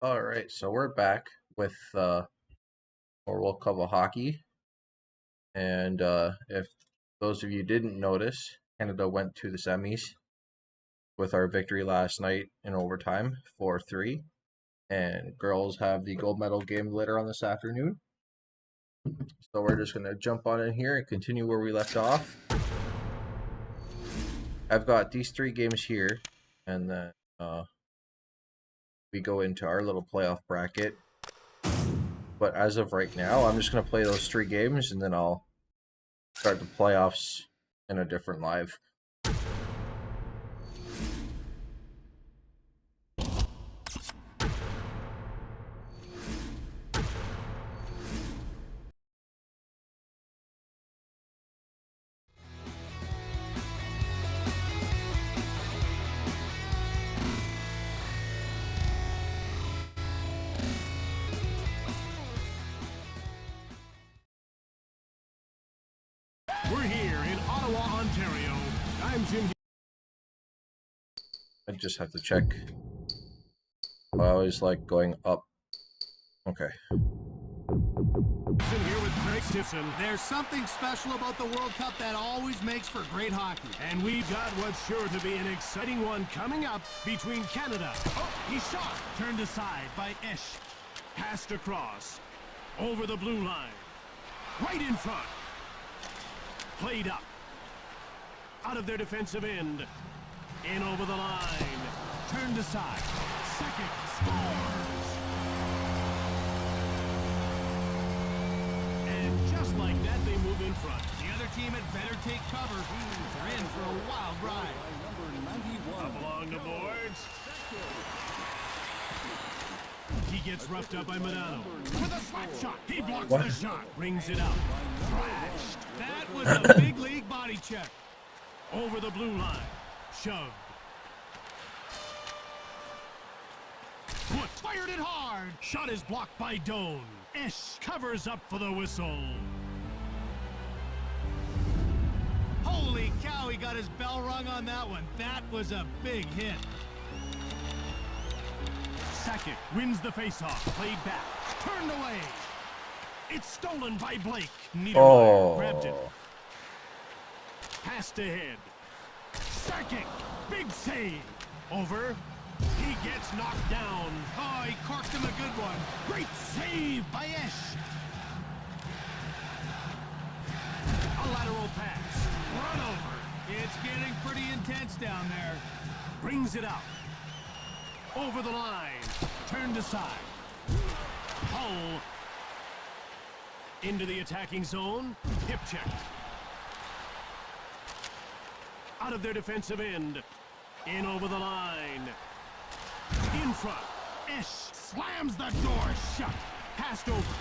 All right, so we're back with our World Cup of Hockey, and if those of you didn't notice, Canada went to the semis with our victory last night in overtime, 4-3, and girls have the gold medal game later on this afternoon. So we're just gonna jump on in here and continue where we left off. I've got these three games here, and then we go into our little playoff bracket. But as of right now, I'm just gonna play those three games, and then I'll start the playoffs in a different live. We're here in Ottawa, Ontario. I'm Jim. I just have to check. I always like going up. Okay. Here with Craig Stifson. There's something special about the World Cup that always makes for great hockey. And we've got what's sure to be an exciting one coming up between Canada. Oh, he shot. Turned aside by Esch. Passed across. Over the blue line. Right in front. Played up. Out of their defensive end. In over the line. Turned aside. Second. Scores. And just like that, they move in front. The other team had better take cover. They're in for a wild ride. Up along the boards. He gets roughed up by Madano. With a slap shot. He blocks the shot. Brings it out. Thrashed. That was a big league body check. Over the blue line. Shoved. Foot. Fired it hard. Shot is blocked by Doan. Esch covers up for the whistle. Holy cow, he got his bell rung on that one. That was a big hit. Sakic wins the faceoff. Played back. Turned away. It's stolen by Blake. Niedermeyer grabbed it. Passed ahead. Sakic. Big save. Over. He gets knocked down. Oh, he corked him a good one. Great save by Esch. A lateral pass. Run over. It's getting pretty intense down there. Brings it out. Over the line. Turned aside. Hull. Into the attacking zone. Hip check. Out of their defensive end. In over the line. In front. Esch slams the door shut. Passed over.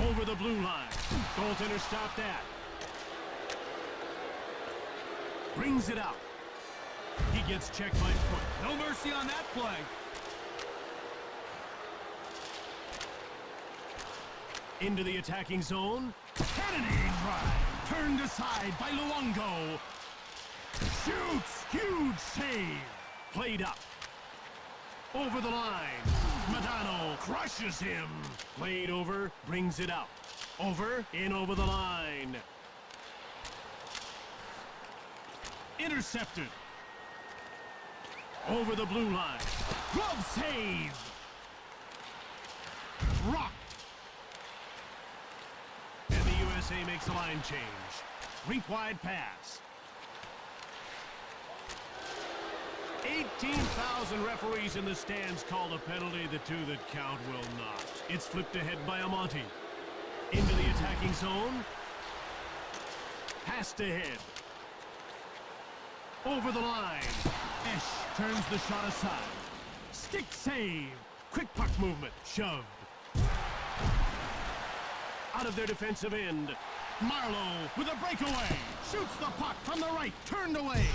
Over the blue line. Goaltender stopped that. Brings it out. He gets checked by foot. No mercy on that play. Into the attacking zone. Cannonade drive. Turned aside by Luongo. Shoots. Huge save. Played up. Over the line. Madano crushes him. Played over. Brings it out. Over. In over the line. Intercepted. Over the blue line. Glove save. Rocked. And the USA makes a line change. Rink-wide pass. 18,000 referees in the stands call a penalty. The two that count will not. It's flipped ahead by Amati. Into the attacking zone. Passed ahead. Over the line. Esch turns the shot aside. Stick save. Quick puck movement. Shoved. Out of their defensive end. Marlowe with a breakaway. Shoots the puck from the right. Turned away.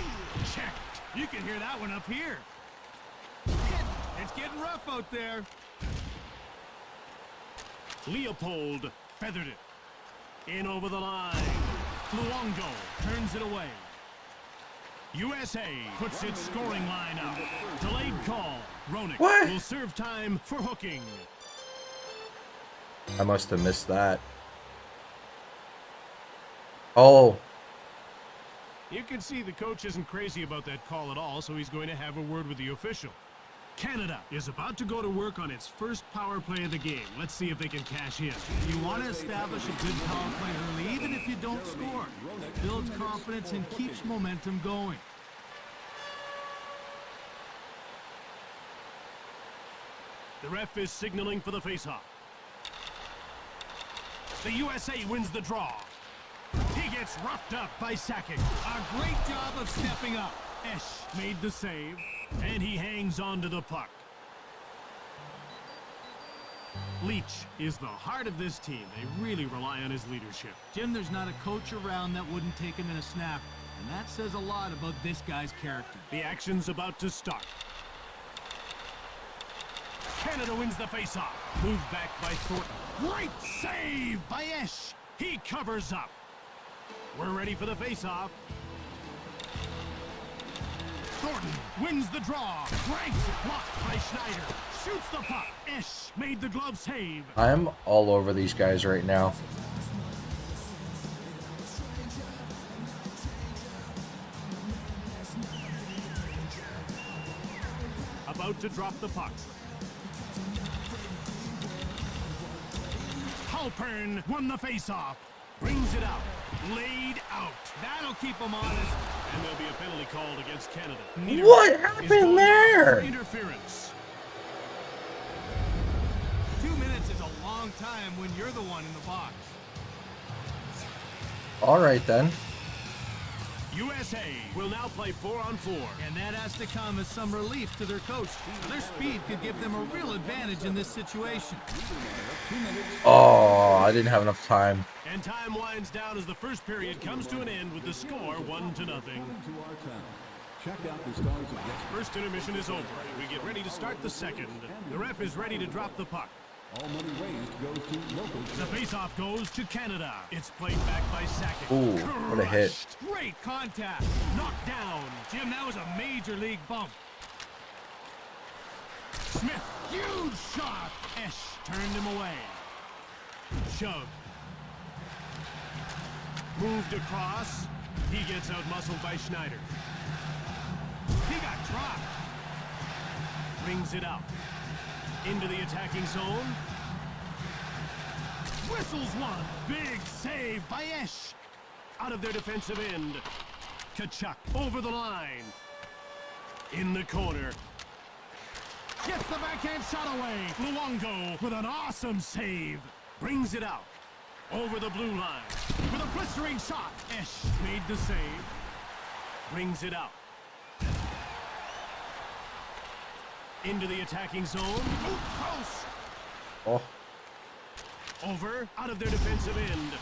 Checked. You can hear that one up here. It's getting rough out there. Leopold feathered it. In over the line. Luongo turns it away. USA puts its scoring line up. Delayed call. Roenick What? will serve time for hooking. I must have missed that. Oh, You can see the coach isn't crazy about that call at all, so he's going to have a word with the official. Canada is about to go to work on its first power play of the game. Let's see if they can cash in. You want to establish a good power play early, even if you don't score. Builds confidence and keeps momentum going. The ref is signaling for the faceoff. The USA wins the draw. He gets roughed up by Sakic. A great job of stepping up. Esch made the save, and he hangs on to the puck. Leach is the heart of this team. They really rely on his leadership. Jim, there's not a coach around that wouldn't take him in a snap, and that says a lot about this guy's character. The action's about to start. Canada wins the faceoff. Moved back by Thornton. Great save by Esch. He covers up. We're ready for the faceoff. Thornton wins the draw. Franks blocked by Schneider. Shoots the puck. Esch made the glove save. I'm all over these guys right now. About to drop the puck. Halpern won the faceoff. Brings it out. Laid out. That'll keep him honest. And there'll be a penalty called against Canada. What Is happened going there? for interference. 2 minutes is a long time when you're the one in the box. All right then. USA will now play 4-on-4. And that has to come as some relief to their coach. Their speed could give them a real advantage in this situation. Oh, I didn't have enough time. And time winds down as the first period comes to an end with the score 1-0. First intermission is over. We get ready to start the second. The ref is ready to drop the puck. All money raised goes to local. The faceoff goes to Canada. It's played back by Sakic. Ooh, what a hit. Crushed. Great contact. Knocked down. Jim, that was a major league bump. Smith. Huge shot. Esch turned him away. Shove. Moved across. He gets out-muscled by Schneider. He got dropped. Brings it out. Into the attacking zone. Whistles one. Big save by Esch. Out of their defensive end. Kachuk over the line. In the corner. Gets the backhand shot away. Luongo with an awesome save. Brings it out. Over the blue line. With a blistering shot. Esch made the save. Brings it out. Into the attacking zone. Oh, close. Oh, Over, out of their defensive end.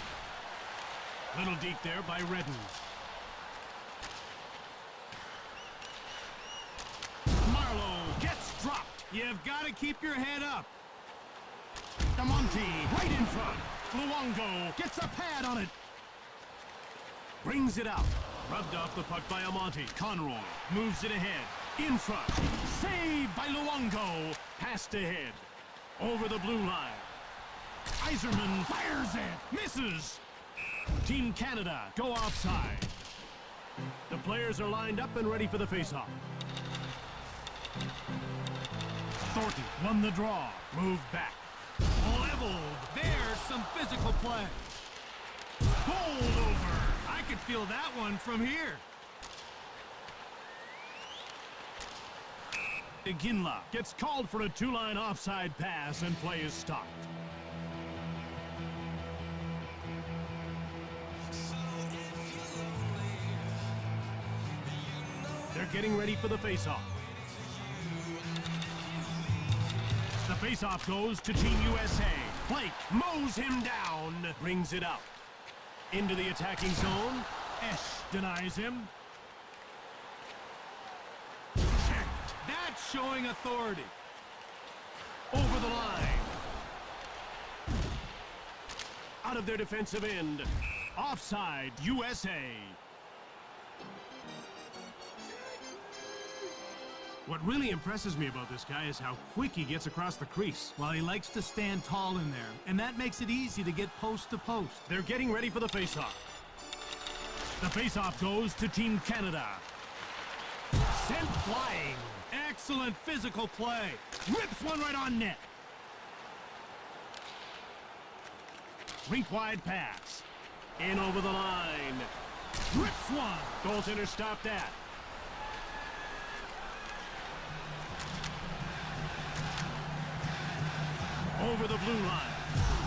Little deep there by Redden. Marlowe gets dropped. You've got to keep your head up. Damonte right in front. Luongo gets a pad on it. Brings it out. Rubbed off the puck by Amonte. Conroy moves it ahead. In front. Saved by Luongo. Passed ahead. Over the blue line. Iserman fires it. Misses. Team Canada go offside. The players are lined up and ready for the faceoff. Thornton won the draw. Moved back. Leveled. There's some physical play. Pulled over. I could feel that one from here. Iginla gets called for a two-line offside pass and play is stopped. They're getting ready for the faceoff. The faceoff goes to Team USA. Blake mows him down. Brings it out. Into the attacking zone. Esch denies him. Checked. That's showing authority. Over the line. Out of their defensive end. Offside, USA. What really impresses me about this guy is how quick he gets across the crease. Well, he likes to stand tall in there, and that makes it easy to get post to post. They're getting ready for the face-off. The face-off goes to Team Canada. Sent flying. Excellent physical play. Rips one right on net. Rink-wide pass. In over the line. Rips one. Goaltender stopped that. Over the blue line.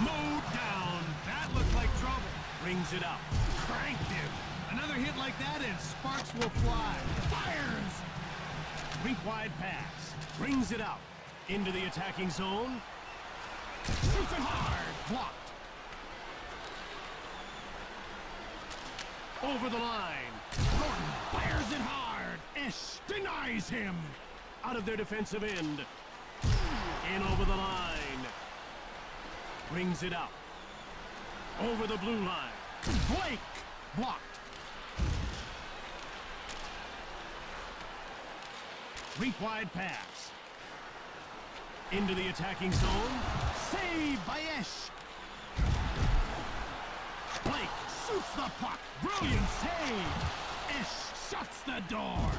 Mowed down. That looked like trouble. Brings it up. Cranked him. Another hit like that and sparks will fly. Fires. Rink-wide pass. Brings it out. Into the attacking zone. Shoots it hard. Blocked. Over the line. Gordon fires it hard. Esch denies him. Out of their defensive end. In over the line. Brings it out. Over the blue line. Blake. Blocked. Rink-wide pass. Into the attacking zone. Saved by Esch. Blake shoots the puck. Brilliant save. Esch shuts the door.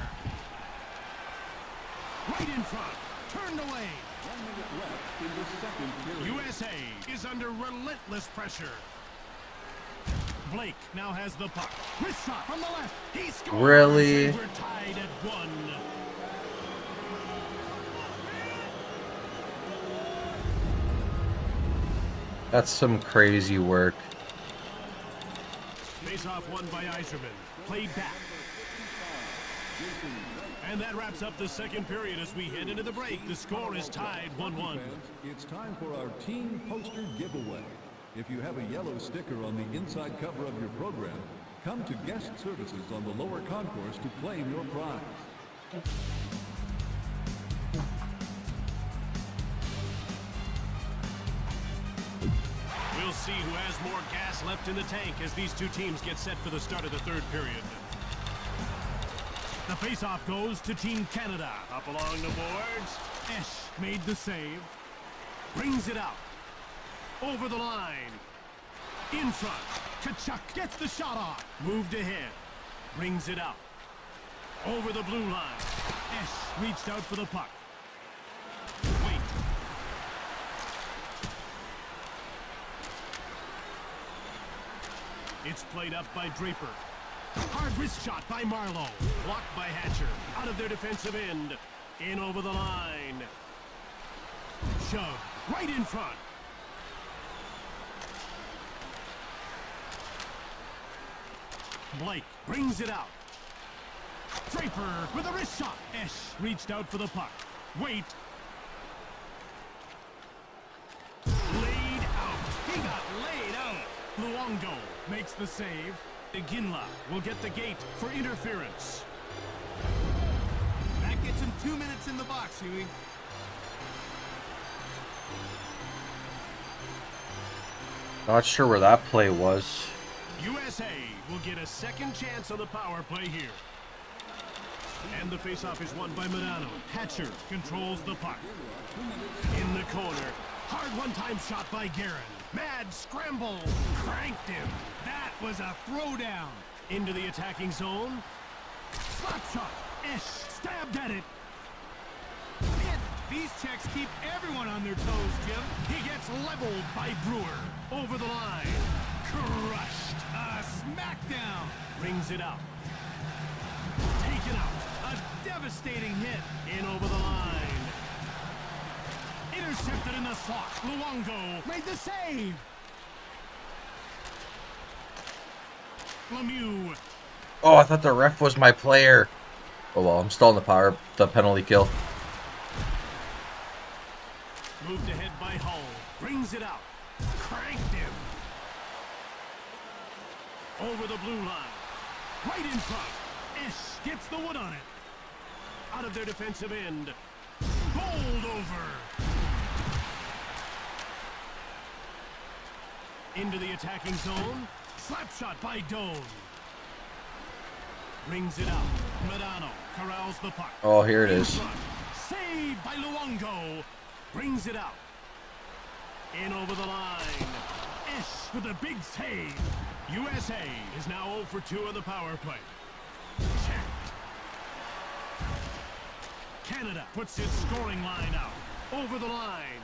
Right in front. Turned away. 1 minute left in the second period. USA is under relentless pressure. Blake now has the puck. Wrist shot from the left. He scores. Really? And we're tied at 1. That's some crazy work. Face-off won by Iserman. Played back. And that wraps up the second period as we head into the break. The score is tied 1-1. It's time for our team poster giveaway. If you have a yellow sticker on the inside cover of your program, come to guest services on the lower concourse to claim your prize. We'll see who has more gas left in the tank as these two teams get set for the start of the third period. The face-off goes to Team Canada. Up along the boards. Esch made the save. Brings it out. Over the line. In front. Kachuk gets the shot off. Moved ahead. Brings it out. Over the blue line. Esch reached out for the puck. Wait. It's played up by Draper. Hard wrist shot by Marlowe. Blocked by Hatcher. Out of their defensive end. In over the line. Shove. Right in front. Blake brings it out. Draper with a wrist shot. Esch reached out for the puck. Wait. Laid out. He got laid out. Luongo makes the save. Iginla will get the gate for interference. That gets him 2 minutes in the box, Huey. Not sure where that play was. USA will get a second chance on the power play here. And the faceoff is won by Milano. Hatcher controls the puck. In the corner. Hard one-time shot by Guerin. Mad scramble. Cranked him. That was a throwdown. Into the attacking zone. Slap shot. Esch stabbed at it. Man, these checks keep everyone on their toes, Jim. He gets leveled by Brewer. Over the line. Crushed. A smackdown. Brings it out. Taken out. A devastating hit. In over the line. Intercepted in the slot. Luongo made the save. Lemieux. Oh, I thought the ref was my player. Oh well, I'm still in the penalty kill. Moved ahead by Hull. Brings it out. Cranked him. Over the blue line. Right in front. Esch gets the wood on it. Out of their defensive end. Bowled over. Into the attacking zone. Slap shot by Doan. Brings it out. Medano corrals the puck. Oh, here it In is. front. Saved by Luongo. Brings it out. In over the line. Esch with a big save. USA is now 0 for 2 on the power play. Checked. Canada puts its scoring line out. Over the line.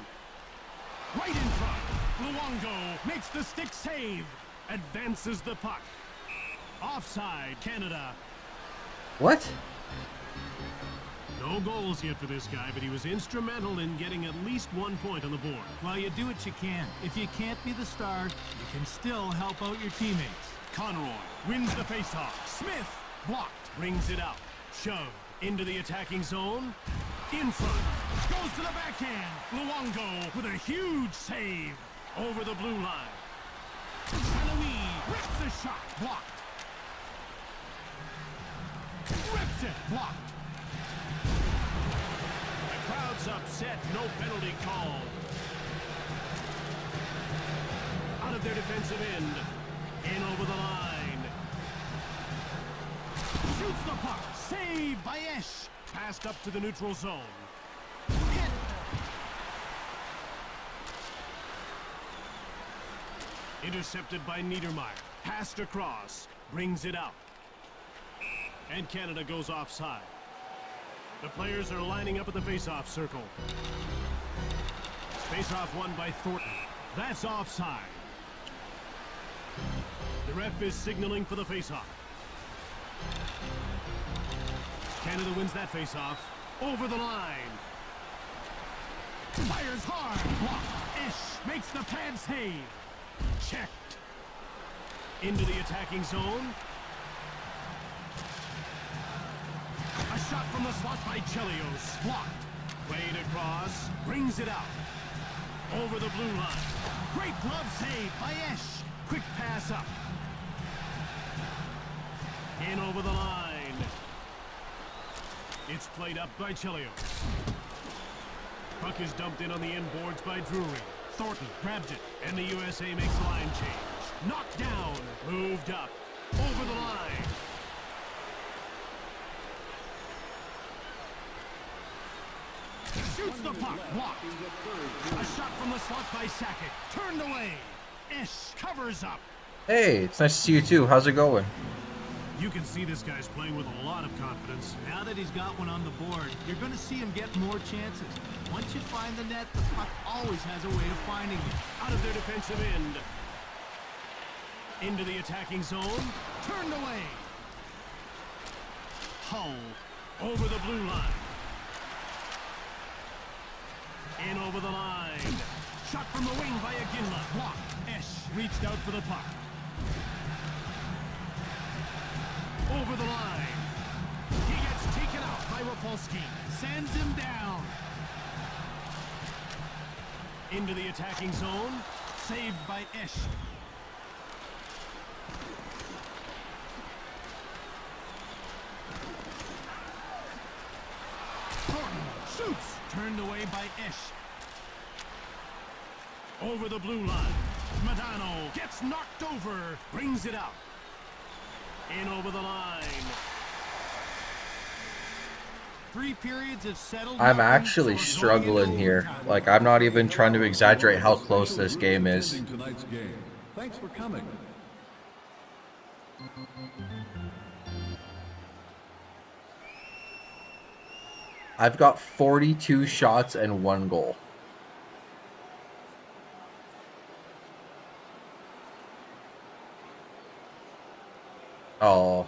Right in front. Luongo makes the stick save. Advances the puck. Offside, Canada. What? No goals yet for this guy, but he was instrumental in getting at least 1 point on the board. Well, you do what you can. If you can't be the star, you can still help out your teammates. Conroy wins the faceoff. Smith blocked. Brings it out. Shoved into the attacking zone. In front. Goes to the backhand. Luongo with a huge save. Over the blue line. Louis rips the shot. Blocked. Rips it. Blocked. The crowd's upset. No penalty called. Out of their defensive end. In over the line. Shoots the puck. Saved by Esch. Passed up to the neutral zone. Hit. Intercepted by Niedermeyer. Passed across. Brings it out. And Canada goes offside. The players are lining up at the face-off circle. Face-off won by Thornton. That's offside. The ref is signaling for the face-off. Canada wins that face-off. Over the line. Fires hard. Blocked. Esch makes the pad save. Checked. Into the attacking zone. A shot from the slot by Chelios. Blocked. Played across. Brings it out. Over the blue line. Great glove save by Esch. Quick pass up. In over the line. It's played up by Chelios. Puck is dumped in on the inboards by Drury. Thornton grabs it, and the USA makes a line change. Knocked down. Moved up. Over the line. Shoots the puck. Blocked. A shot from the slot by Sakic. Turned away. Esch covers up. Hey, it's nice to see you too. How's it going? You can see this guy's playing with a lot of confidence. Now that he's got one on the board, you're going to see him get more chances. Once you find the net, the puck always has a way of finding you. Out of their defensive end. Into the attacking zone. Turned away. Hull over the blue line. In over the line. Shot from the wing by Aginla. Blocked. Esch reached out for the puck. Over the line. He gets taken out by Rafalski. Sends him down. Into the attacking zone. Saved by Esch. Thornton shoots. Turned away by Esch. Over the blue line. Madano gets knocked over. Brings it out. In over the line. 3 periods have settled. I'm actually struggling here. Like, I'm not even trying to exaggerate how close this game is. Tonight's game. Thanks for coming. I've got 42 shots and 1 goal. Oh.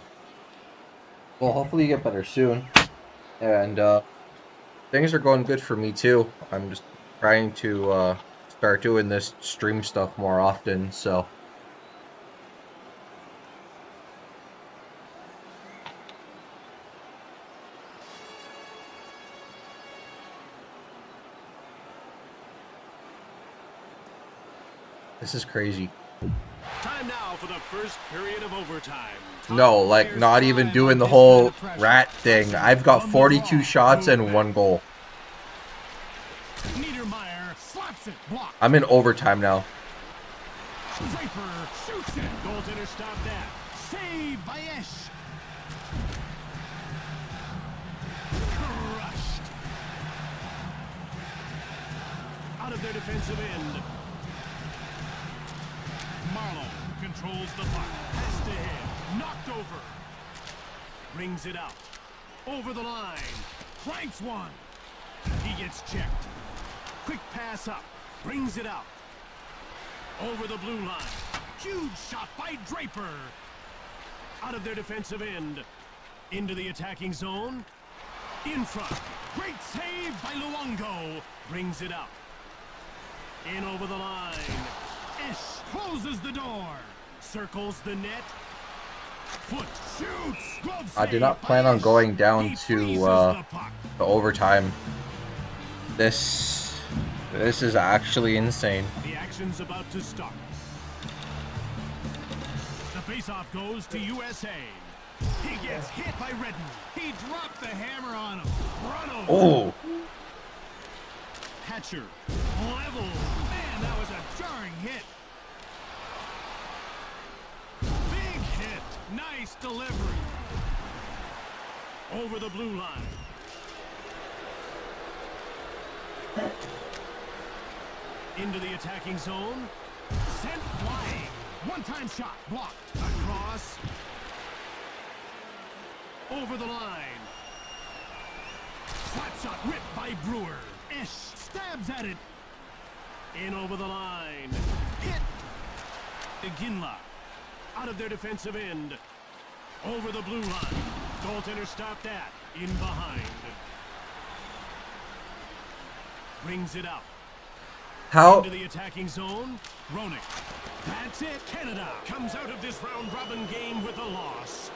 Well, hopefully you get better soon. And things are going good for me too. I'm just trying to start doing this stream stuff more often, so. This is crazy. Time now for the first period of overtime. No, like, not even doing the whole rat thing. I've got 42 shots and 1 goal. Niedermeyer slaps it. Blocked. I'm in overtime now. Draper shoots it. Goaltender stopped that. Saved by Esch. Crushed. their defensive end. Marlowe controls the puck. Pass to him. Knocked over. Brings it out. Over the line. Cranks one. He gets checked. Quick pass up. Brings it out. Over the blue line. Huge shot by Draper. Out of their defensive end. Into the attacking zone. In front. Great save by Luongo. Brings it out. In over the line. Esch closes the door. Circles the net. Foot shoots. Glove I did save not by plan on Esch. going down He to freezes the puck. the overtime. This is actually insane. The action's about to start. The faceoff goes to USA. He gets hit by Redden. He dropped the hammer on him. Run over. Oh, Hatcher. Level. Man, that was a jarring hit. Big hit. Nice delivery. Over the blue line. Into the attacking zone. Sent flying. One-time shot. Blocked. Across. Over the line. Slap shot ripped by Brewer. Esch stabs at it. In over the line. Hit. Iginla. Out of their defensive end. Over the blue line. Goaltender stopped that. In behind. Brings it out. how? Into the attacking zone. Roenick. That's it. Canada comes out of this round-robin game with a loss.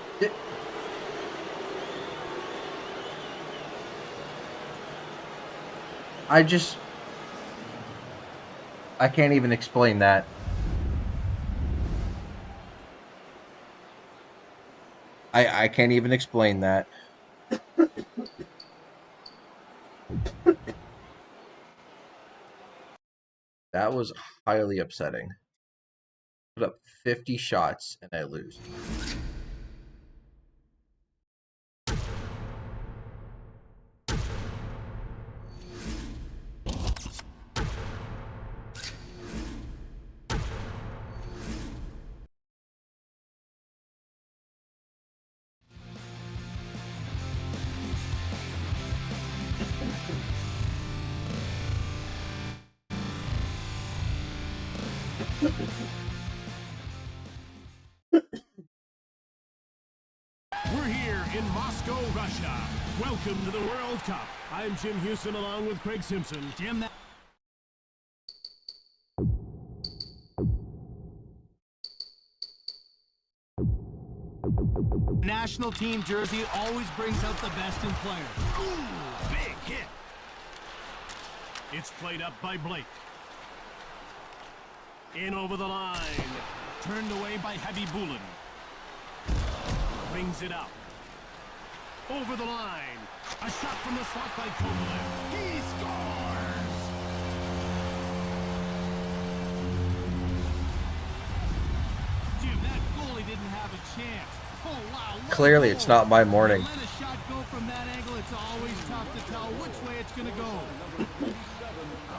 I can't even explain that. I can't even explain that. That was highly upsetting. Put up 50 shots and I lose. We're here in Moscow, Russia. Welcome to the World Cup. I'm Jim Houston along with Craig Simpson. Jim, that... National team jersey always brings out the best in players. Ooh, big hit. It's played up by Blake. In over the line. Turned away by Habibulin. Brings it out. Over the line. A shot from the slot by Kovalev. He scores! Jim, that goalie didn't have a chance. Oh, wow. what a Clearly, goal. it's not my morning. Let a shot go from that angle. It's always tough to tell which way it's going to go.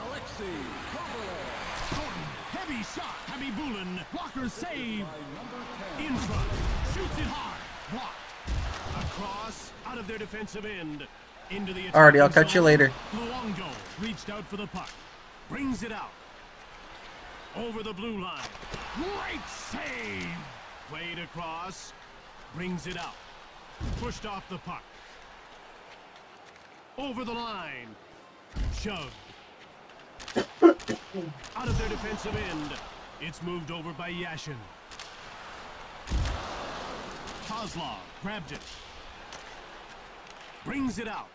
Alexei Kovalev. Thornton, heavy shot. Habibulin, blocker save. In front, shoots it hard. Blocked. Across, out of their defensive end. Into the Alrighty, I'll attacking catch you zone. later. Luongo reached out for the puck. Brings it out. Over the blue line. Great save. Played across. Brings it out. Pushed off the puck. Over the line. Shoved. Out of their defensive end. It's moved over by Yashin. Kozlov grabbed it. Brings it out.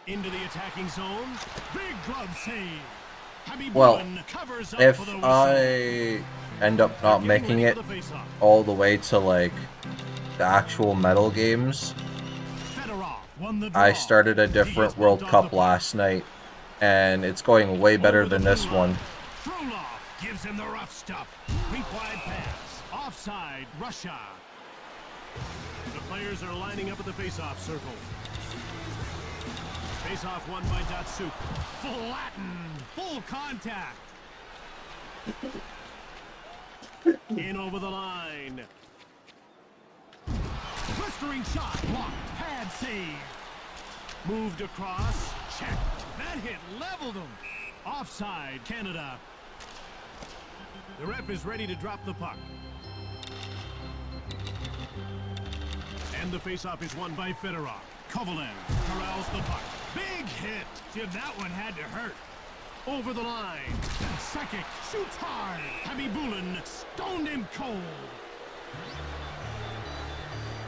Into the attacking zone. Big glove save. Well, Habibulin covers up if for the whistle. I end up not Getting making ready it for the face-off. all the way to like the actual medal games, Fedorov won the I draw. started a He different gets World bumped off Cup the last night, and it's going way better Over the than blue this line. one. Frolov gives him the rough stuff. Weak wide pass. Offside, Russia. The players are lining up at the face-off circle. Face-off won by Datsuk. Flattened. Full contact. In over the line. Blistering shot. Blocked. Pad save. Moved across. Checked. That hit leveled him. Offside, Canada. The ref is ready to drop the puck. And the faceoff is won by Fedorov. Kovalev corrals the puck. Big hit. Jim, that one had to hurt. Over the line. Sakic shoots hard. Habibulin stoned him cold.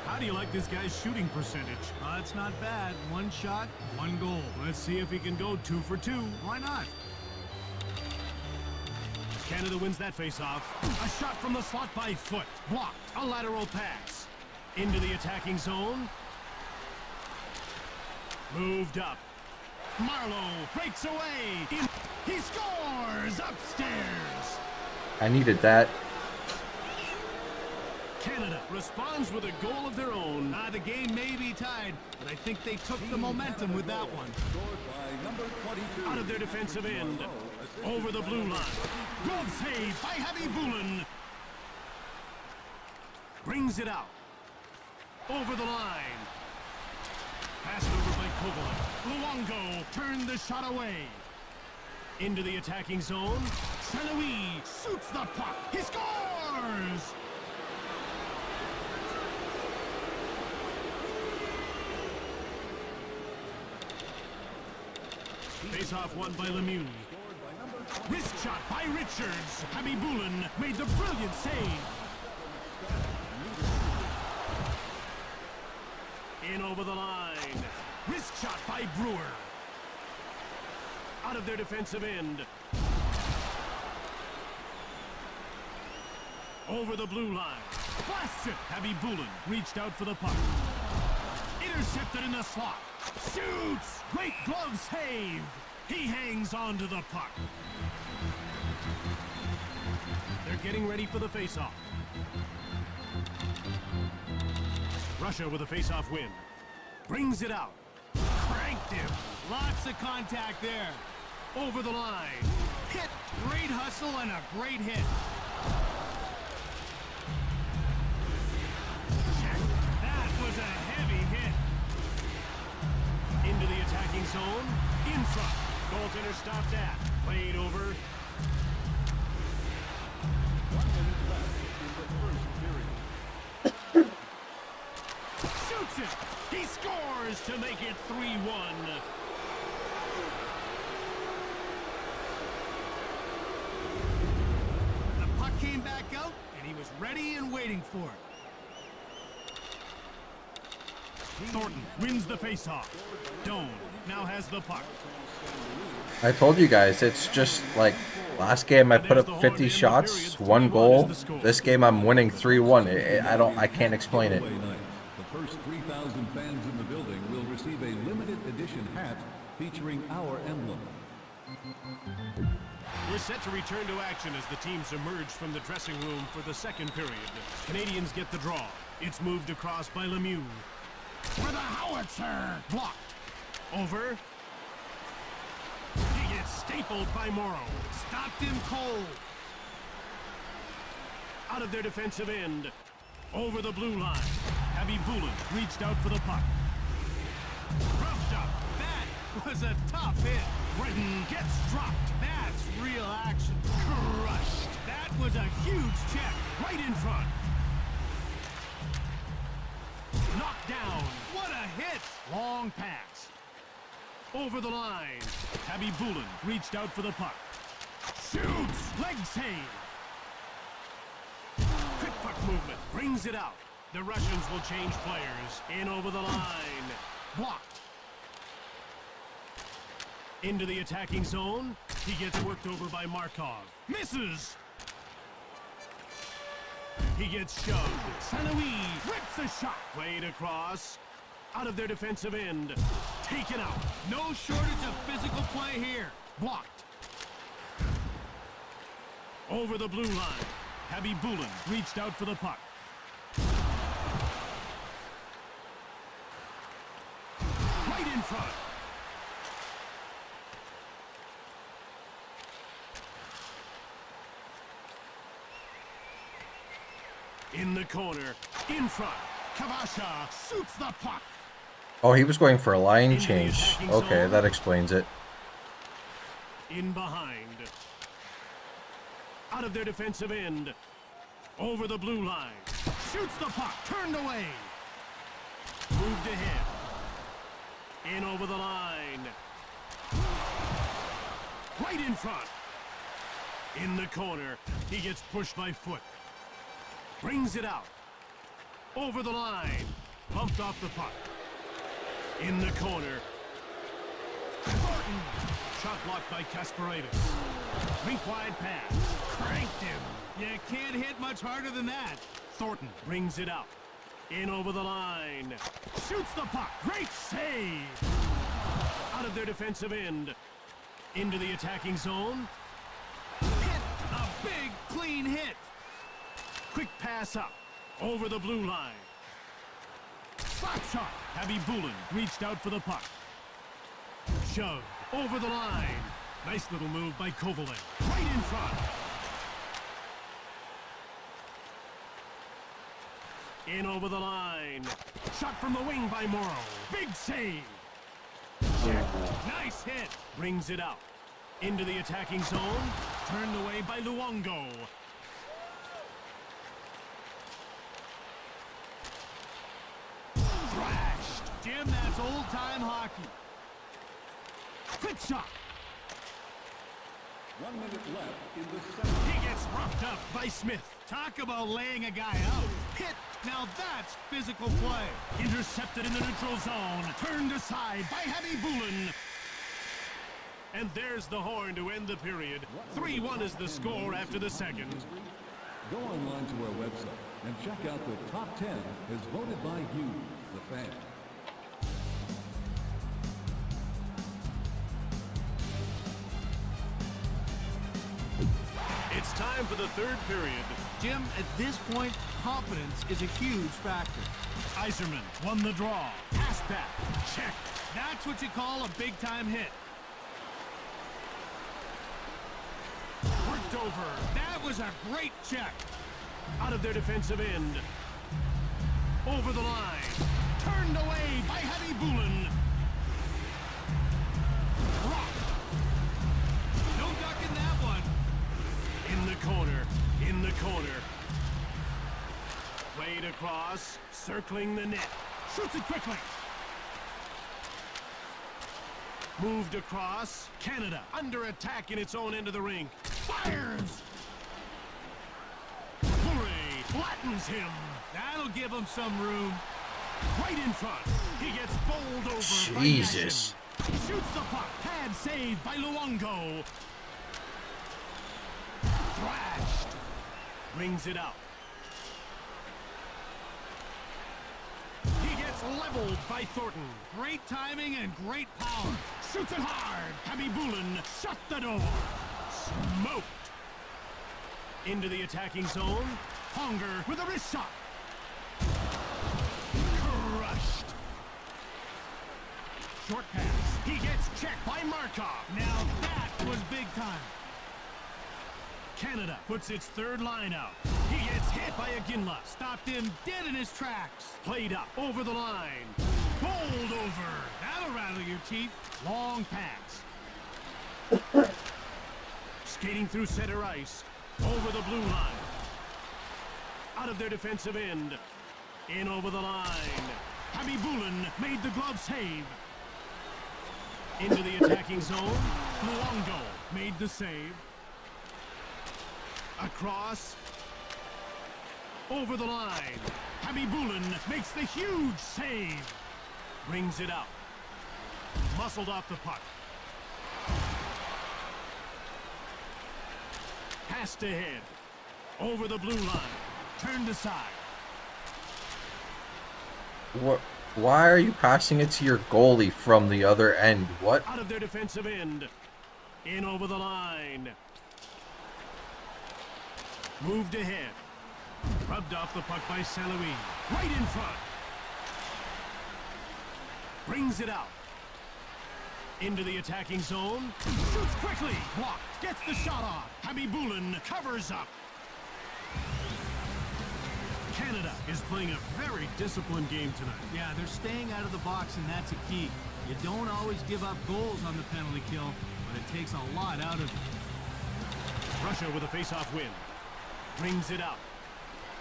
How do you like this guy's shooting percentage? It's not bad. One shot, one goal. Let's see if he can go 2 for 2. Why not? Canada wins that faceoff. A shot from the slot by Foot. Blocked. A lateral pass. Into the attacking zone. Moved up. Marlowe breaks away. He scores upstairs. I needed that. Canada responds with a goal of their own. The game may be tied, but I think they took the momentum with that one. Out of their defensive end. Over the blue line. Glove save by Habibulin. Brings it out. Over the line. Passed over by Kovalev. Luongo turned the shot away. Into the attacking zone. St. Louis shoots the puck. He scores! Face-off won by Lemieux. Wrist shot by Richards. Habibulin made the brilliant save. In over the line. Wrist shot by Brewer. Out of their defensive end. Over the blue line. Blasts it. Habibulin reached out for the puck. Intercepted in the slot. Shoots! Great glove save! He hangs on to the puck. They're getting ready for the face-off. Russia with a face-off win. Brings it out. Cranked him. Lots of contact there. Over the line. Hit. Great hustle and a great hit. Check. That was a heavy hit. Into the attacking zone. In front. Goaltender stopped that. Played over. 1 minute left in the first period. Shoots it. He scores to make it 3-1. The puck came back out, and he was ready and waiting for it. Thornton wins the faceoff. Doan now has the puck. I told you guys, it's just like last game I put up 50 shots, 1 goal. This game I'm winning 3-1. I can't explain it. The first 3,000 fans in the building will receive a limited edition hat featuring our emblem. We're set to return to action as the teams emerge from the dressing room for the second period. Canadians get the draw. It's moved across by Lemieux. For the howitzer! Blocked. Over. He gets stapled by Morrow. Stopped him cold. Out of their defensive end. Over the blue line. Habibulin reached out for the puck. Roughed up. That was a tough hit. Britton gets dropped. That's real action. Crushed. That was a huge check. Right in front. Knocked down. What a hit. Long pass. Over the line. Habibulin reached out for the puck. Shoots. Leg save. Quick puck movement. Brings it out. The Russians will change players. In over the line. Blocked. Into the attacking zone. He gets worked over by Markov. Misses. He gets shoved. St. Louis rips the shot. Played across. Out of their defensive end. Taken out. No shortage of physical play here. Blocked. Over the blue line. Habibulin reached out for the puck. Right in front. In the corner, in front, Kavasha shoots the puck. Oh, he was going for a line Into the change. attacking Okay, zone. that explains it. In behind. Out of their defensive end. Over the blue line. Shoots the puck. Turned away. Moved ahead. In over the line. Right in front. In the corner. He gets pushed by foot. Brings it out. Over the line. Bumped off the puck. In the corner. Thornton. Shot blocked by Kasparidis. Rink wide pass. Cranked him. You can't hit much harder than that. Thornton brings it out. In over the line. Shoots the puck. Great save. Out of their defensive end. Into the attacking zone. Hit a big, clean hit. Quick pass up. Over the blue line. Slap shot. Abby Bulin reached out for the puck. Shove. Over the line. Nice little move by Kovalev. Right in front. In over the line. Shot from the wing by Morrow. Big save. Check. Nice hit. Brings it out. Into the attacking zone. Turned away by Luongo. Thrashed. Jim, that's old-time hockey. Quick shot. 1 minute left in the second. He gets roughed up by Smith. Talk about laying a guy out. Hit. Now that's physical play. Intercepted in the neutral zone. Turned aside by Heavy Bulin. And there's the horn to end the period. 3-1 is the score after the second. Go online to our website and check out the top 10 as voted by you, the fan. It's time for the third period. Jim, at this point, confidence is a huge factor. Iserman won the draw. Pass back. Check. That's what you call a big-time hit. Worked over. That was a great check. Out of their defensive end. Over the line. Turned away by Heavy Bulin. Rocked. No ducking that one. In the corner. In the corner. Played across. Circling the net. Shoots it quickly. Moved across. Canada under attack in its own end of the rink. Fires! Murray flattens him. That'll give him some room. Right in front. He gets bowled over Jesus. by Yashin. Shoots the puck. Pad saved by Luongo. Thrashed. Brings it out. He gets leveled by Thornton. Great timing and great power. Shoots it hard. Abby Bulin shut the door. Smoked. Into the attacking zone. Honger with a wrist shot. Crushed. Short pass. He gets checked by Markov. Now that was big time. Canada puts its third line out. He gets hit by Iginla. Stopped him dead in his tracks. Played up over the line. Bowled over. That'll rattle your teeth. Long pass. Skating through center ice. Over the blue line. Out of their defensive end. In over the line. Abby Bulin made the glove save. Into the attacking zone. Luongo made the save. Across. Over the line. Abby Bulin makes the huge save. Brings it out. Muscled off the puck. Passed ahead. Over the blue line. Turned aside. What? Why are you passing it to your goalie from the other end? What? Out of their defensive end. In over the line. Moved ahead. Rubbed off the puck by Saint Louis. Right in front. Brings it out. Into the attacking zone. Shoots quickly. Blocked. Gets the shot off. Abby Bulin covers up. Canada is playing a very disciplined game tonight. Yeah, they're staying out of the box, and that's a key. You don't always give up goals on the penalty kill, but it takes a lot out of you. Russia with a face-off win. Brings it out.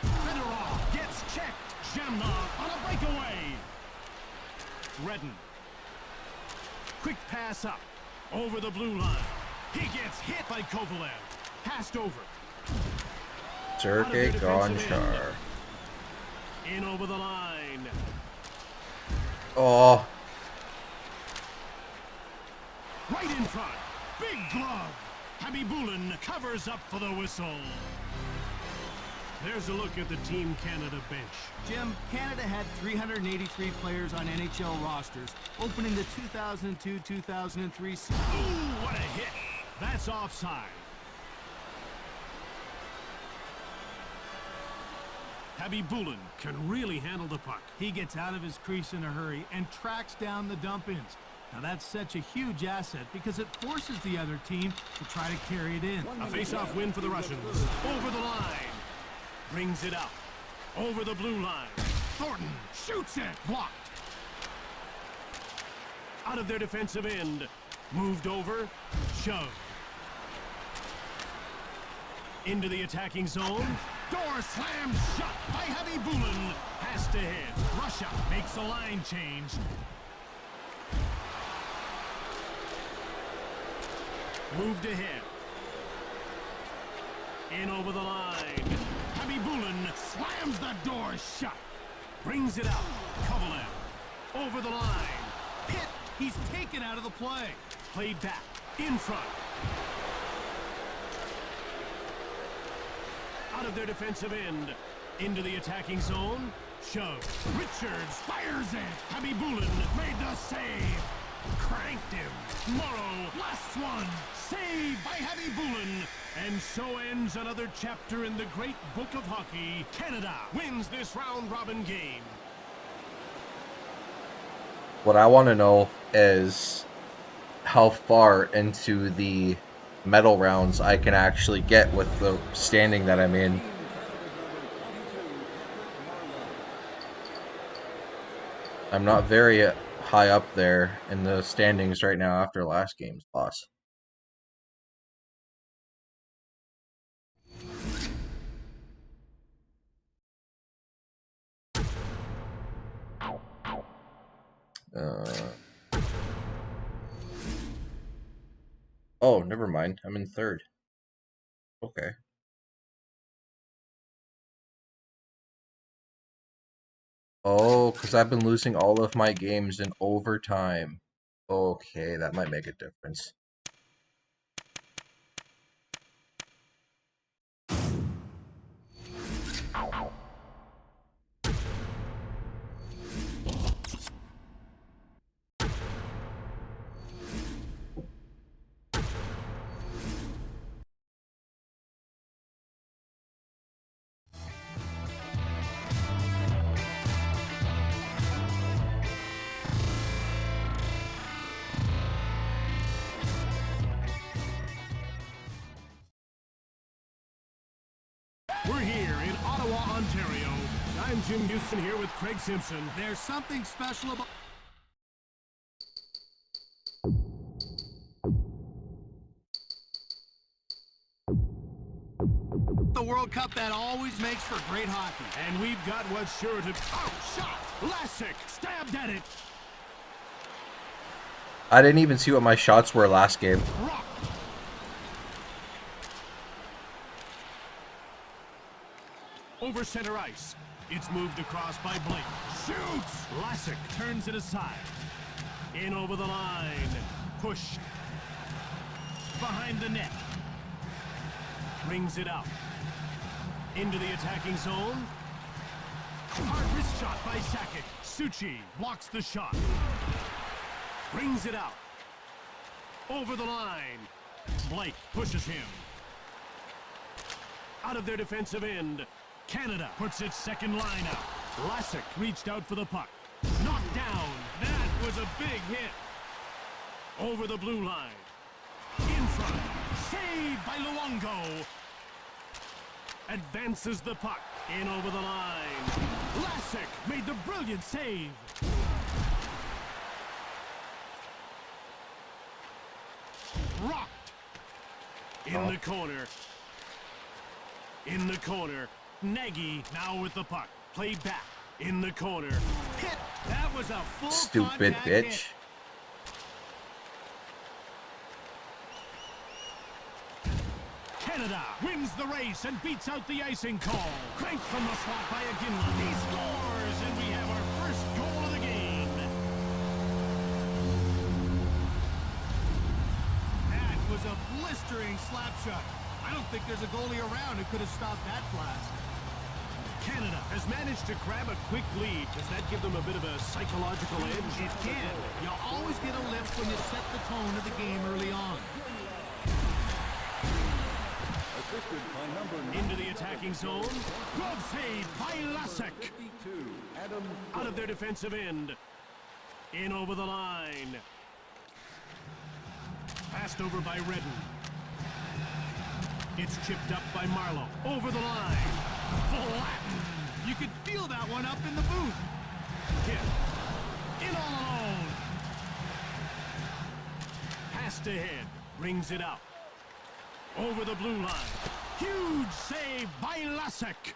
Fedorov gets checked. Zhamnov on a breakaway. Redden. Quick pass up. Over the blue line. He gets hit by Kovalev. Passed over. Sergei Gonchar. In over the line. Oh, Right in front. Big glove. Habibulin covers up for the whistle. There's a look at the Team Canada bench. Jim, Canada had 383 players on NHL rosters opening the 2002-2003 season. Ooh, what a hit. That's offside. Habibulin can really handle the puck. He gets out of his crease in a hurry and tracks down the dump-ins. Now that's such a huge asset because it forces the other team to try to carry it in. A face-off win for the Russians. Over the line. Brings it out. Over the blue line. Thornton shoots it. Blocked. Out of their defensive end. Moved over. Shoved. Into the attacking zone. Door slammed shut by Habibulin. Pass to head. Russia makes a line change. Moved ahead. In over the line. Habibulin slams the door shut. Brings it out. Kovalev. Over the line. Hit! He's taken out of the play. Played back. In front. Out of their defensive end. Into the attacking zone. Shove. Richards fires it. Habibulin made the save. Cranked him. Morrow, last one. Saved by Habibulin. And so ends another chapter in the great book of hockey. Canada wins this round-robin game. what I want to know is how far into the medal rounds I can actually get with the standing that I'm in. I'm not very high up there in the standings right now after last game's loss. Oh, never mind. I'm in third. Okay. Oh, because I've been losing all of my games in overtime. Okay, that might make a difference. We're here in Ottawa, Ontario. I'm Jim Houston here with Craig Simpson. There's something special about the World Cup that always makes for great hockey. And we've got what's sure to... Oh, shot! Lassick stabbed at it. I didn't even see what my shots were last game. Rock. Over center ice. It's moved across by Blake. Shoots! Lassick turns it aside. In over the line. Push. Behind the net. Brings it out. Into the attacking zone. Hard wrist shot by Sakic. Suchi blocks the shot. Brings it out. Over the line. Blake pushes him. Out of their defensive end. Canada puts its second line out. Lassick reached out for the puck. Knocked down. That was a big hit. Over the blue line. In front. Saved by Luongo. Advances the puck. In over the line. Vlasic made the brilliant save. Rocked. In the corner. In the corner. Nagy now with the puck. Played back. In the corner. Hit. That was a full Stupid contact bitch. hit. Canada wins the race and beats out the icing call. Cranked from the slot by Aginlan. He scores, and we have our first goal of the game. That was a blistering slap shot. I don't think there's a goalie around who could have stopped that blast. Canada has managed to grab a quick lead. Does that give them a bit of a psychological edge? It can. You always get a lift when you set the tone of the game early on. Assisted by number Into the attacking zone. Glove save by Vlasic. 52, Adam Out of their defensive end. In over the line. Passed over by Redden. It's chipped up by Marlowe. Over the line. Flatten. You could feel that one up in the booth. Hit. In all alone. Passed ahead. Brings it up. Over the blue line. Huge save by Vlasic.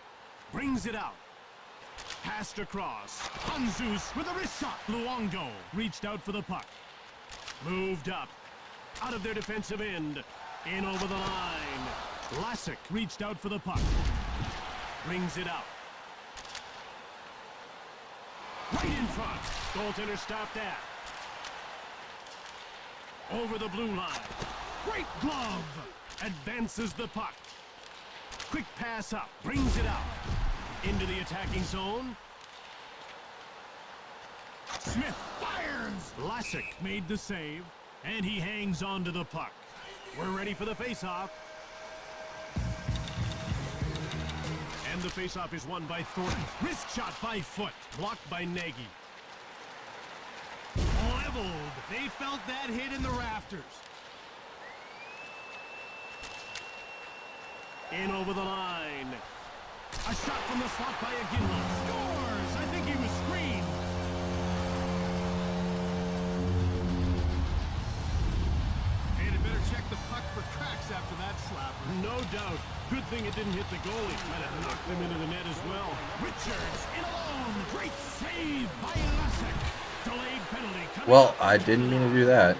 Brings it out. Passed across. Hanzus with a wrist shot. Luongo reached out for the puck. Moved up. Out of their defensive end. In over the line. Vlasic reached out for the puck. Brings it out. Right in front. Goaltender stopped that. Over the blue line. Great glove. Advances the puck. Quick pass up. Brings it out. Into the attacking zone. Smith fires. Vlasic made the save. And he hangs on to the puck. We're ready for the face-off. And the face-off is won by Thornton. Wrist shot by Foot. Blocked by Nagy. Leveled. They felt that hit in the rafters. In over the line. A shot from the slot by Aginlan. Scores! I think he was screened. And it better check the puck for cracks after that slapper. No doubt. Good thing it didn't hit the goalie. Might have knocked him into the net as well. Richards in alone. Great save by Vlasic. Delayed penalty. Coming Well, up. I didn't mean to do that.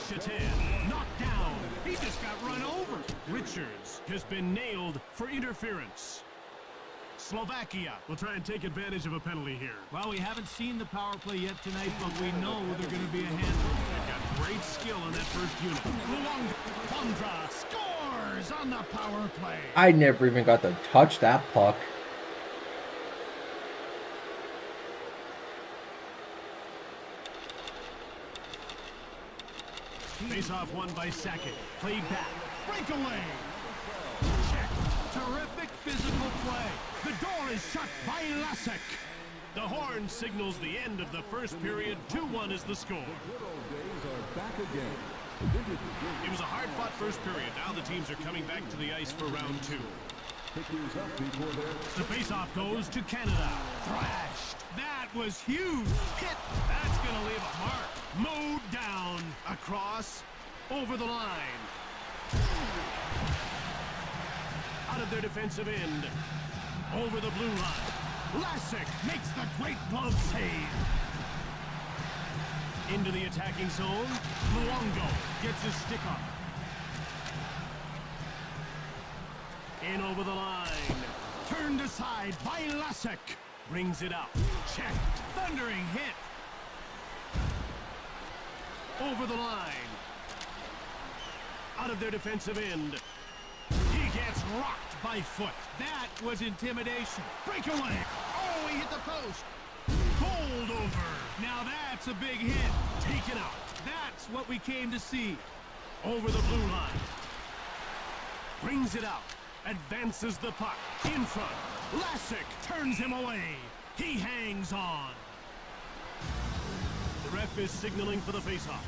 Shatan knocked down. He just got run over. Richards has been nailed for interference. Slovakia will try and take advantage of a penalty here. Well, we haven't seen the power play yet tonight, but we know they're going to be a handful. They've got great skill in that first unit. Luongo scores on the power play. I never even got to touch that puck. Face-off won by Sakic. Played back. Breakaway. Check. Terrific physical play. The door is shut by Vlasic. The horn signals the end of the first period. 2-1 is the score. good old days are back again. It was a hard-fought first period. Now the teams are coming back to the ice for round two. Pick yours up before they're The face-off goes to Canada. Thrashed. That was huge. Hit. That's going to leave a mark. Mowed down. Across. Over the line. Out of their defensive end. Over the blue line. Vlasic makes the great glove save. Into the attacking zone. Luongo gets his stick up. In over the line. Turned aside by Vlasic. Brings it up. Checked. Thundering hit. Over the line. Out of their defensive end. He gets rocked by Foot. That was intimidation. Breakaway. Oh, he hit the post. Bowled over. Now that's a big hit. Taken out. That's what we came to see. Over the blue line. Brings it out. Advances the puck. In front. Vlasic turns him away. He hangs on. The ref is signaling for the faceoff.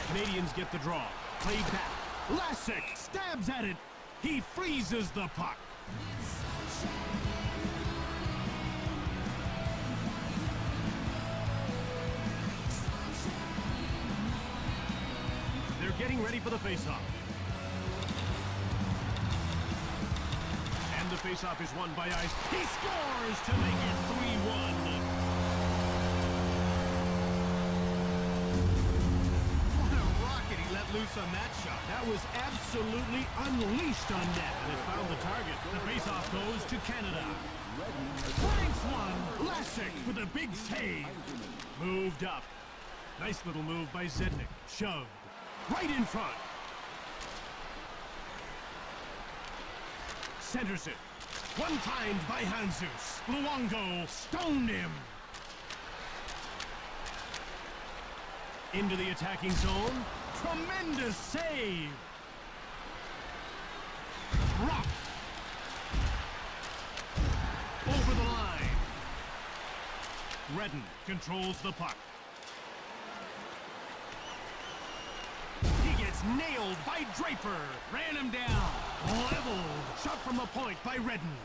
Canadians get the draw. Played back. Vlasic stabs at it. He freezes the puck. They're getting ready for the faceoff. And the faceoff is won by ice. He scores to make it 3-1. What a rocket he let loose on that shot. That was absolutely unleashed on net, and it found the target. The faceoff goes to Canada. Blanks one. Vlasic with a big save. Moved up. Nice little move by Zednik. Shoved. Right in front. Centers it. One-timed by Hanzus. Luongo stoned him. Into the attacking zone. Tremendous save. Rocked. Over the line. Redden controls the puck. He gets nailed by Draper. Ran him down. Leveled. Shot from the point by Redden.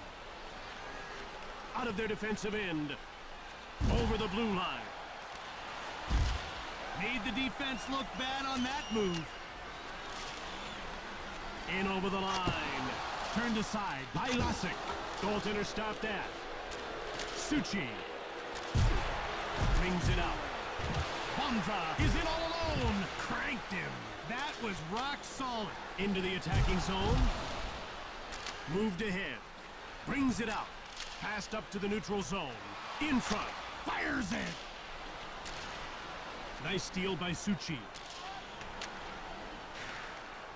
Out of their defensive end. Over the blue line. Made the defense look bad on that move. In over the line. Turned aside by Vlasic. Goaltender stopped that. Suchi. Brings it out. Bonza is in all alone. Cranked him. That was rock solid. Into the attacking zone. Moved ahead. Brings it out. Passed up to the neutral zone. In front. Fires it. Nice steal by Suchi.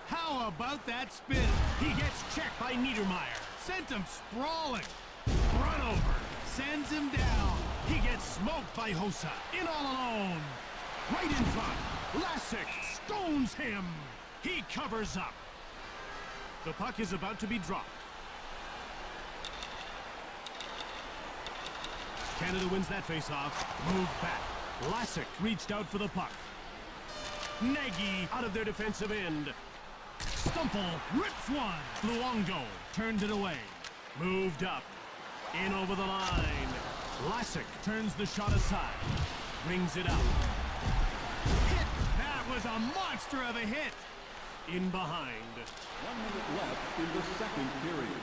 How about that spin? He gets checked by Niedermeyer. Sent him sprawling. Run over. Sends him down. He gets smoked by Hossa. In all alone. Right in front. Vlasic stones him. He covers up. The puck is about to be dropped. Canada wins that faceoff. Moved back. Vlasic reached out for the puck. Nagy out of their defensive end. Stumple rips one. Luongo turned it away. Moved up. In over the line. Vlasic turns the shot aside. Brings it out. Hit. That was a monster of a hit. In behind. 1 minute left in the second period.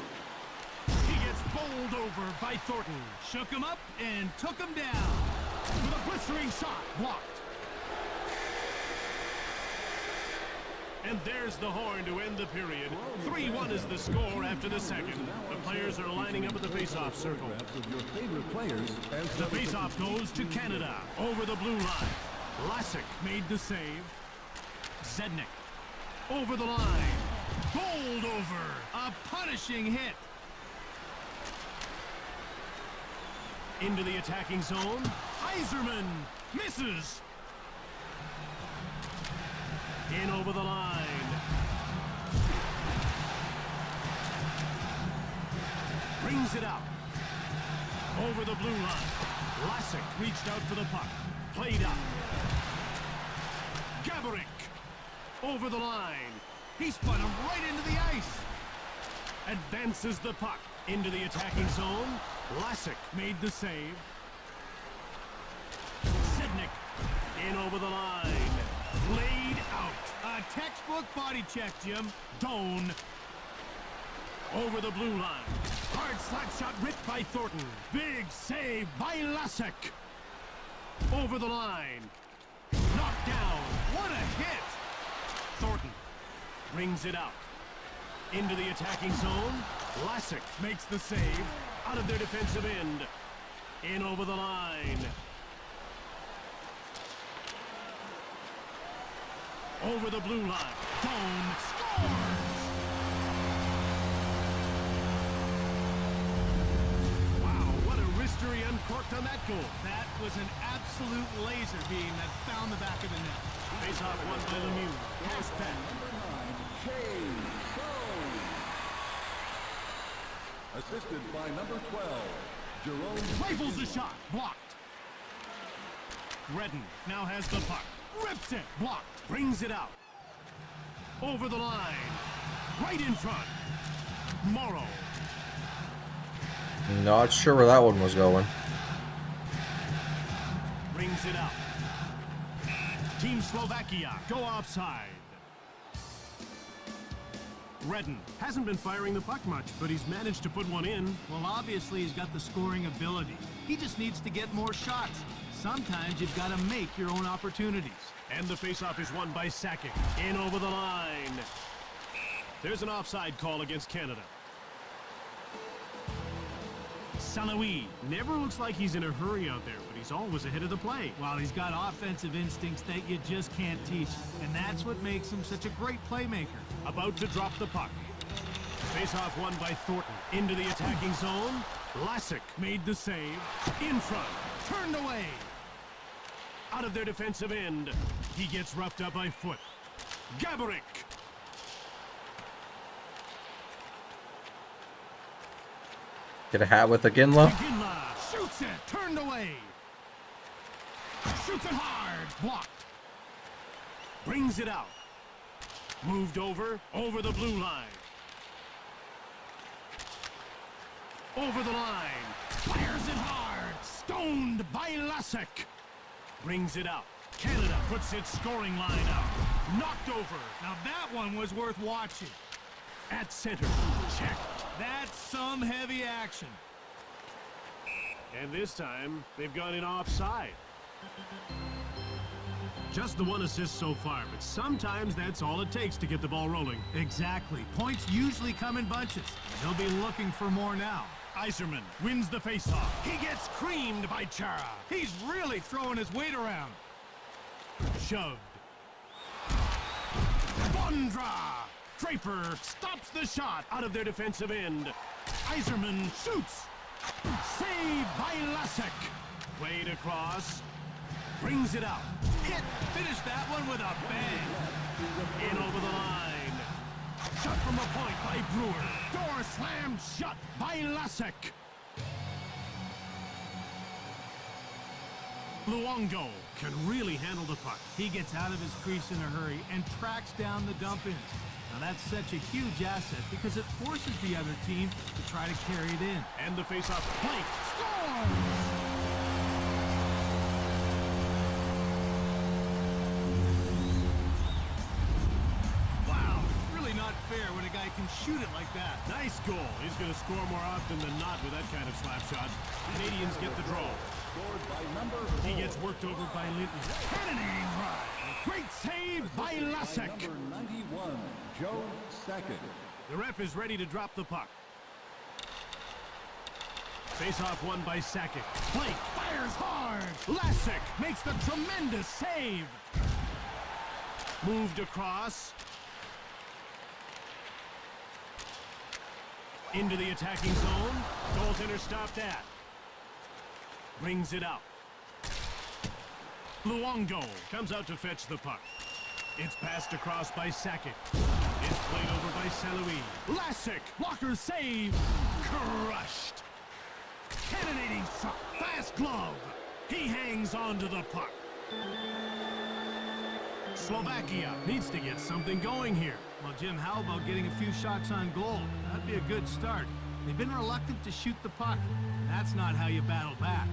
He gets bowled over by Thornton. Shook him up and took him down. With a blistering shot. Blocked. And there's the horn to end the period. 3-1 is the score after the second. The players are lining up at the faceoff circle. Of your favorite players as The faceoff goes to Canada. Over the blue line. Vlasic made the save. Zednik. Over the line. Bowled over. A punishing hit. Into the attacking zone. Iserman misses. In over the line. Brings it out. Over the blue line. Vlasic reached out for the puck. Played up. Gaborik. Over the line. He spun him right into the ice. Advances the puck. Into the attacking zone. Vlasic made the save. Zednik. In over the line. Laid out. A textbook body check, Jim. Doan. Over the blue line. Hard slap shot ripped by Thornton. Big save by Vlasic. Over the line. Knocked down. What a hit. Thornton brings it out. Into the attacking zone. Vlasic makes the save. Out of their defensive end. In over the line. Over the blue line. Doan scores! Wow, what a wristery uncorked on that goal. That was an absolute laser beam that found the back of the net. Face-off won by Lemieux. Pass back. Assisted by number 12, Jerome. Rifles the shot. Blocked. Redden now has the puck. Rips it. Blocked. Brings it out. Over the line. Right in front. Morrow. Not sure where that one was going. Brings it out. Team Slovakia go offside. Redden hasn't been firing the puck much, but he's managed to put one in. Well, obviously he's got the scoring ability. He just needs to get more shots. Sometimes you've got to make your own opportunities. And the faceoff is won by Sakic. In over the line. There's an offside call against Canada. Salawi never looks like he's in a hurry out there, but he's always ahead of the play. Well, he's got offensive instincts that you just can't teach, and that's what makes him such a great playmaker. About to drop the puck. Face-off won by Thornton. Into the attacking zone. Lassick made the save. In front. Turned away. Out of their defensive end. He gets roughed up by Foot. Gaborik. Get a hat with a Ginla. Ginla shoots it. Turned away. Shoots it hard. Blocked. Brings it out. Moved over the blue line. Over the line. Fires it hard. Stoned by Lassick. Brings it out. Canada puts its scoring line out. Knocked over. Now that one was worth watching. At center. Check. That's some heavy action. And this time, they've gone in offside. Just the one assist so far, but sometimes that's all it takes to get the ball rolling. Exactly. Points usually come in bunches. They'll be looking for more now. Iserman wins the faceoff. He gets creamed by Chara. He's really throwing his weight around. Shoved. Bondra! Draper stops the shot out of their defensive end. Iserman shoots. Saved by Lassick. Played across. Brings it out. Hit. Finish that one with a bang. In over the line. Shot from the point by Brewer. Door slammed shut by Lassick. Luongo can really handle the puck. He gets out of his crease in a hurry and tracks down the dump-ins. Now that's such a huge asset because it forces the other team to try to carry it in. And the face-off plank. Scores! Fair when a guy can shoot it like that. Nice goal. He's going to score more often than not with that kind of slap shot. Canadians get the draw. He gets worked over by Linton. Cannoning right. Great save by Lassick. Number 91, Joe Sakic. The ref is ready to drop the puck. Face-off won by Sakic. Blake fires hard. Lassick makes the tremendous save. Moved across. Into the attacking zone. Goaltender stopped at. Brings it out. Luongo comes out to fetch the puck. It's passed across by Sakic. It's played over by Salawi. Lassick, blocker save. Crushed. Cannonading shot. Fast glove. He hangs on to the puck. Slovakia needs to get something going here. Well, Jim, how about getting a few shots on goal? That'd be a good start. They've been reluctant to shoot the puck. That's not how you battle back.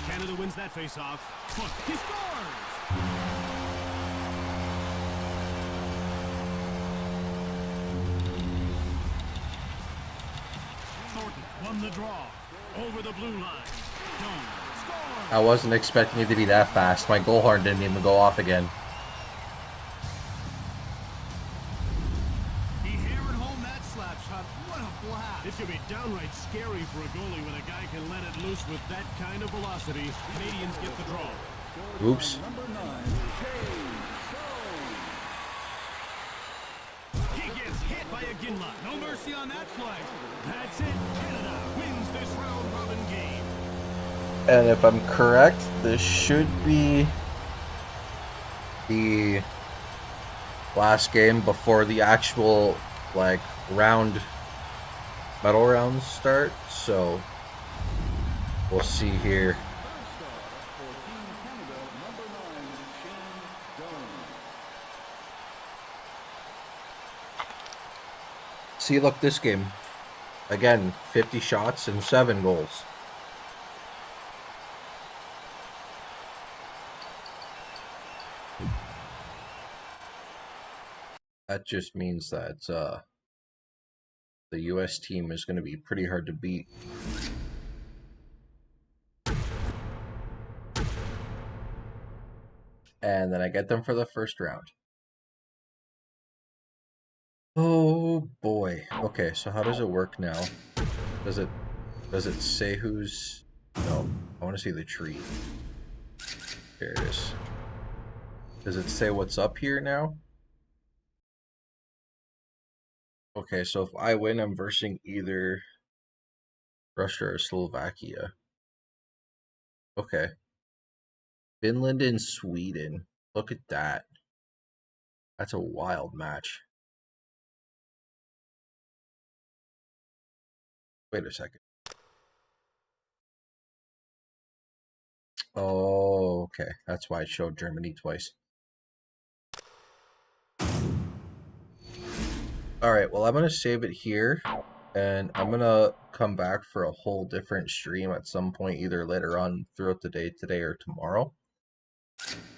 Canada wins that face-off. He scores! Thornton won the draw. Over the blue line. Jones scores! I wasn't expecting it to be that fast. My goal horn didn't even go off again. It could be downright scary for a goalie when a guy can let it loose with that kind of velocity. Canadians get the draw. Oops. He gets hit by a Ginla. No mercy on that play. That's it. Canada wins this round-robin game. And if I'm correct, this should be the last game before the actual, like, medal rounds start, so we'll see here. See, look, this game. Again, 50 shots and 7 goals. That just means that the U.S. team is going to be pretty hard to beat. And then I get them for the first round. Oh boy. Okay, so how does it work now? Does it say who's... No, I want to see the tree. There it is. Does it say what's up here now? Okay, so if I win, I'm versing either Russia or Slovakia. Okay. Finland and Sweden. Look at that. That's a wild match. Wait a second. Oh, okay. That's why it showed Germany twice. Alright, well, I'm going to save it here. And I'm going to come back for a whole different stream at some point, either later on throughout the day, today or tomorrow.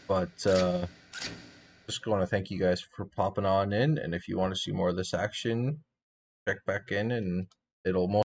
But just want to thank you guys for popping on in. And if you want to see more of this action, check back in and it'll most